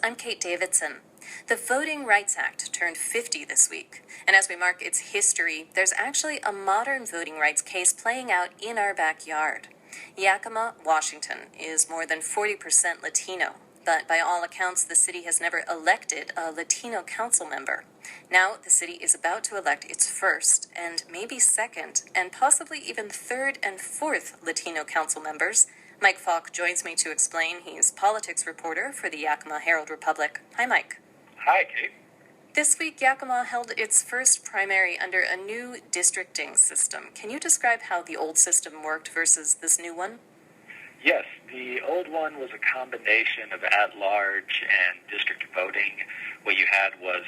I'm Kate Davidson. The Voting Rights Act turned 50 this week, and as we mark its history, there's actually a modern voting rights case playing out in our backyard. Yakima, Washington, is more than 40% Latino, but by all accounts, the city has never elected a Latino council member. Now, the city is about to elect its first, and maybe second, and possibly even third and fourth Latino council members. Mike Faulk joins me to explain. He's politics reporter for the Yakima Herald-Republic. Hi, Mike. Hi, Kate. This week, Yakima held its first primary under a new districting system. Can you describe how the old system worked versus this new one? Yes, the old one was a combination of at-large and district voting. What you had was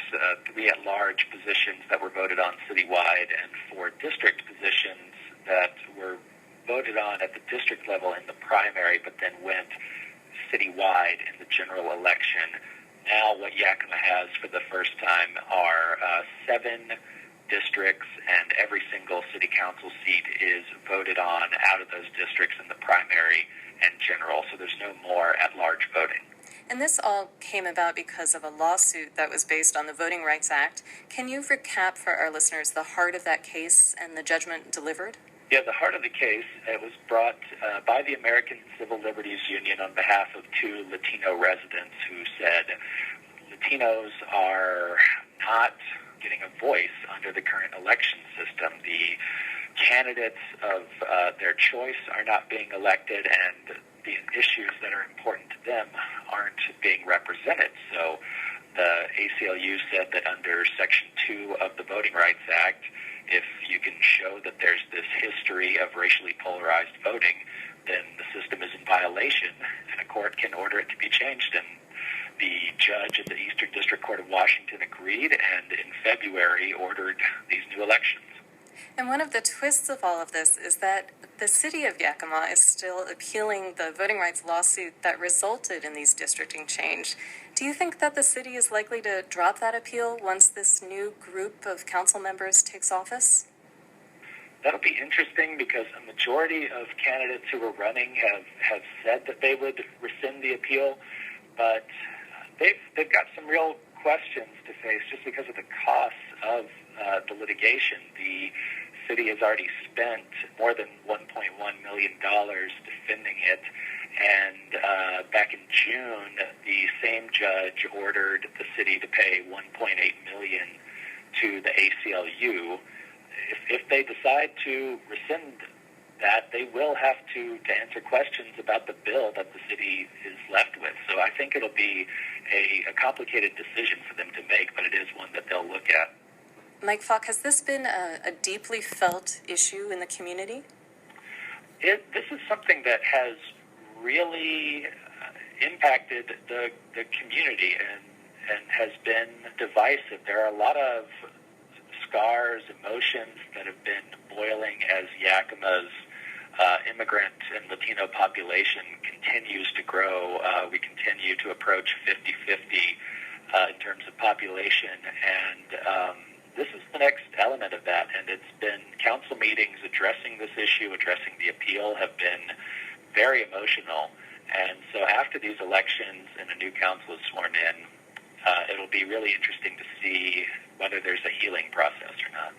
3 at-large positions that were voted on citywide and 4 district positions that were voted on at the district level in the primary, but then went citywide in the general election. Now what Yakima has for the first time are 7 districts, and every single city council seat is voted on out of those districts in the primary and general, so there's no more at-large voting. And this all came about because of a lawsuit that was based on the Voting Rights Act. Can you recap for our listeners the heart of that case and the judgment delivered? Yeah, the heart of the case, it was brought by the American Civil Liberties Union on behalf of 2 Latino residents who said Latinos are not getting a voice under the current election system. The candidates of their choice are not being elected, and the issues that are important to them aren't being represented. So the ACLU said that under Section 2 of the Voting Rights Act, if you can show that there's this history of racially polarized voting, then the system is in violation, and a court can order it to be changed. And the judge at the Eastern District Court of Washington agreed, and in February ordered these new elections. And one of the twists of all of this is that the city of Yakima is still appealing the voting rights lawsuit that resulted in these districting change. Do you think that the city is likely to drop that appeal once this new group of council members takes office? That'll be interesting because a majority of candidates who were running have said that they would rescind the appeal, but they've got some real questions to face just because of the costs of the litigation. The city has already spent more than $1.1 million defending it, and back in June, the same judge ordered the city to pay $1.8 million to the ACLU. If they decide to rescind that, they will have to answer questions about the bill that the city is left with. So I think it'll be a complicated decision for them to make, but it is one that they'll look at. Mike Faulk, has this been a deeply felt issue in the community? This is something that has really impacted the community and has been divisive. There are a lot of scars, emotions that have been boiling as Yakima's immigrant and Latino population continues to grow. We continue to approach 50-50 in terms of population, and this is the next element of that, and it's been council meetings addressing this issue, addressing the appeal, have been very emotional. And so after these elections and a new council is sworn in, it'll be really interesting to see whether there's a healing process or not.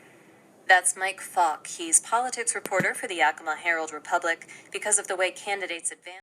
That's Mike Faulk. He's politics reporter for the Yakima Herald-Republic. Because of the way candidates advance